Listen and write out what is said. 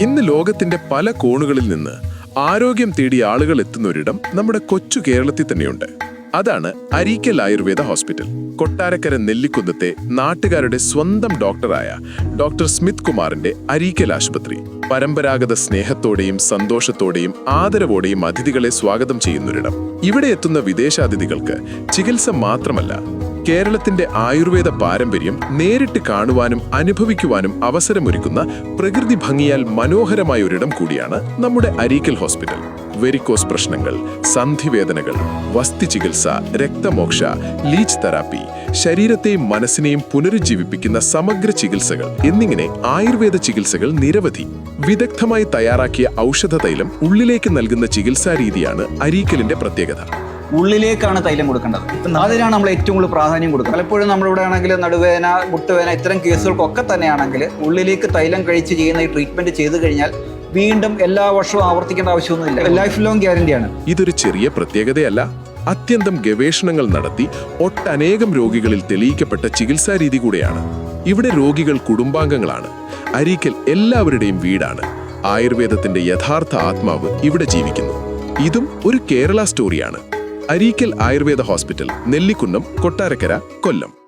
ഇന്ന് ലോകത്തിന്റെ പല കോണുകളിൽ നിന്ന് ആരോഗ്യം തേടിയ ആളുകൾ എത്തുന്നൊരിടം നമ്മുടെ കൊച്ചു കേരളത്തിൽ തന്നെയുണ്ട്. അതാണ് അരീക്കൽ ആയുർവേദ ഹോസ്പിറ്റൽ. കൊട്ടാരക്കര നെല്ലിക്കുന്നത്തെ നാട്ടുകാരുടെ സ്വന്തം ഡോക്ടറായ ഡോക്ടർ സ്മിത്ത് കുമാറിന്റെ അരീക്കൽ ആശുപത്രി. പരമ്പരാഗത സ്നേഹത്തോടെയും സന്തോഷത്തോടെയും ആദരവോടെയും അതിഥികളെ സ്വാഗതം ചെയ്യുന്നൊരിടം. ഇവിടെ എത്തുന്ന വിദേശാതിഥികൾക്ക് ചികിത്സ മാത്രമല്ല, കേരളത്തിന്റെ ആയുർവേദ പാരമ്പര്യം നേരിട്ട് കാണുവാനും അനുഭവിക്കുവാനും അവസരമൊരുക്കുന്ന പ്രകൃതി ഭംഗിയാൽ മനോഹരമായ ഒരിടം കൂടിയാണ് നമ്മുടെ അരീക്കൽ ഹോസ്പിറ്റൽ. വെരിക്കോസ് പ്രശ്നങ്ങൾ, സന്ധിവേദനകൾ, വസ്തിചികിത്സ, രക്തമോക്ഷ, ലീച്ച് തെറാപ്പി, ശരീരത്തെയും മനസ്സിനെയും പുനരുജ്ജീവിപ്പിക്കുന്ന സമഗ്ര ചികിത്സകൾ എന്നിങ്ങനെ ആയുർവേദ ചികിത്സകൾ നിരവധി. വിദഗ്ധമായി തയ്യാറാക്കിയ ഔഷധ തൈലം ഉള്ളിലേക്ക് നൽകുന്ന ചികിത്സാ രീതിയാണ് അരീക്കലിന്റെ പ്രത്യേകത. ഉള്ളിലേക്കാണ് തൈലം കൊടുക്കേണ്ടത്. അതിനാണ് നമ്മൾ ഏറ്റവും കൂടുതൽ പ്രാധാന്യം കൊടുക്കുന്നത്. പലപ്പോഴും നമ്മളിവിടെ ആണെങ്കിൽ നടുവേദന, മുട്ടുവേദന ഇത്തരം കേസുകൾക്കൊക്കെ തന്നെയാണെങ്കിൽ ഉള്ളിലേക്ക് തൈലം കഴിച്ച് ചെയ്യുന്ന ഈ ട്രീറ്റ്മെന്റ് ചെയ്തു കഴിഞ്ഞാൽ വീണ്ടും എല്ലാ വർഷവും ആവർത്തിക്കേണ്ട ആവശ്യമൊന്നുമില്ല. ലൈഫ് ലോങ് ഗ്യാരണ്ടിയാണ്. ഇതൊരു ചെറിയ പ്രത്യേകതയല്ല, അത്യന്തം ഗവേഷണങ്ങൾ നടത്തി ഒട്ടനേകം രോഗികളിൽ തെളിയിക്കപ്പെട്ട ചികിത്സാ രീതി കൂടെയാണ്. ഇവിടെ രോഗികൾ കുടുംബാംഗങ്ങളാണ്. അരീക്കൽ എല്ലാവരുടെയും വീടാണ്. ആയുർവേദത്തിന്റെ യഥാർത്ഥ ആത്മാവ് ഇവിടെ ജീവിക്കുന്നു. ഇതും ഒരു കേരള സ്റ്റോറിയാണ്. അരീക്കൽ ആയുർവേദ ഹോസ്പിറ്റൽ, നെല്ലിക്കുന്നം, കൊട്ടാരക്കര, കൊല്ലം.